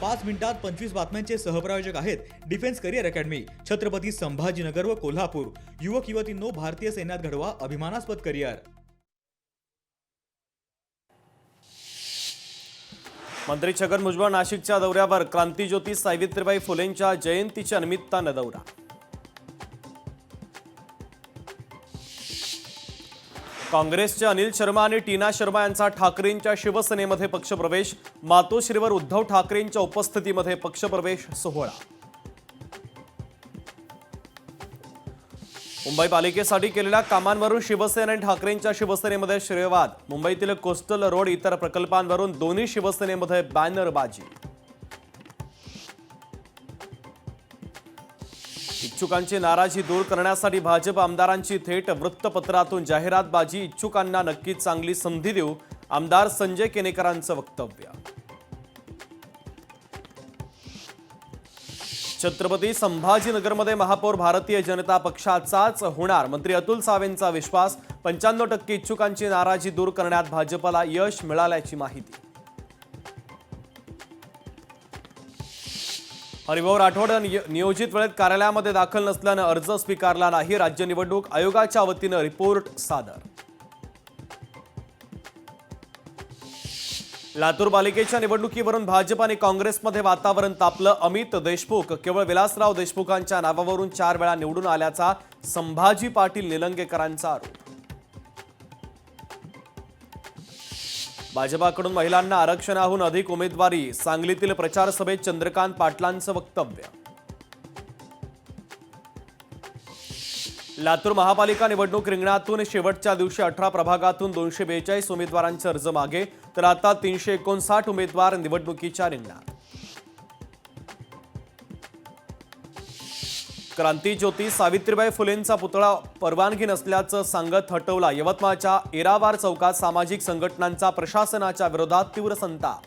5 मिनिटात 25 बातम्यांचे सहप्रायोजक आहेत defence career academy, Chhatrapati Sambhajinagar व कोल्हापूर। युवक युवतींनो, भारतीय सैन्यात घडवा अभिमानास्पद करिअर। मंत्री छगन भुजबळ नाशिकच्या दौऱ्यावर, क्रांतीज्योती सावित्रीबाई फुलेंच्या जयंतीच्या निमित्तानं दौरा। काँग्रेसचे अनिल शर्मा आणि टीना शर्मा यांचा ठाकरेंच्या शिवसेनेमध्ये पक्षप्रवेश, मातोश्रीवर उद्धव ठाकरेंच्या उपस्थितीमध्ये पक्षप्रवेश सोहळा। मुंबई पालिकेसाठी केलेल्या कामांवरून शिवसेना आणि ठाकरेंच्या शिवसेनेमध्ये श्रेयवाद, मुंबईतील कोस्टल रोड इतर प्रकल्पांवरून दोन्ही शिवसेनेमध्ये बॅनरबाजी। इच्छुकांची नाराजी दूर करण्यासाठी भाजप आमदारांची थेट वृत्तपत्रातून जाहिरातबाजी, इच्छुकांना नक्कीच चांगली संधी देऊ, आमदार संजय केनेकरांचं वक्तव्य। छत्रपती संभाजीनगरमध्ये महापौर भारतीय जनता पक्षाचाच होणार, मंत्री अतुल सावेंचा विश्वास। 95% इच्छुकांची नाराजी दूर करण्यात भाजपला यश मिळाल्याची माहिती। हरिभाऊ राठोड नियोजित वेळेत कार्यालयामध्ये दाखल नसल्यानं अर्ज स्वीकारला नाही, राज्य निवडणूक आयोगाच्या वतीनं रिपोर्ट सादर। लातूर पालिकेच्या निवडणुकीवरून भाजप आणि काँग्रेसमध्ये वातावरण तापलं, अमित देशमुख केवळ विलासराव देशमुखांच्या नावावरून 4 वेळा निवडून आल्याचा संभाजी पाटील निलंगेकरांचा आरोप। भाजपाकडून महिलांना आरक्षणाहून अधिक उमेदवारी, सांगलीतील प्रचार सभेत चंद्रकांत पाटलांचं वक्तव्य। लातूर महापालिका निवडणूक रिंगणातून शेवटच्या दिवशी 18 प्रभागातून 242 उमेदवारांचे अर्ज मागे, तर आता 359 उमेदवार निवडणुकीच्या रिंगणात। क्रांतीज्योती सावित्रीबाई फुलेंचा पुतळा परवानगी नसल्याचं सांगत हटवला, यवतमाळच्या एरावार चौकात सामाजिक संघटनांचा प्रशासनाच्या विरोधात तीव्र संताप।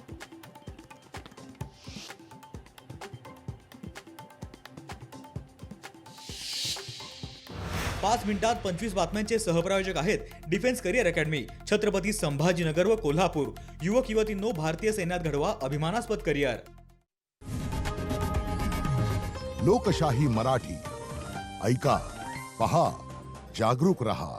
5 मिनिटात 25 बातम्यांचे सहप्रायोजक आहेत defence career academy, Chhatrapati Sambhajinagar व कोल्हापूर। युवक युवतींनो, भारतीय सैन्यात घडवा अभिमानास्पद करिअर। लोकशाही मराठी ऐका, पहा, जागरूक रहा।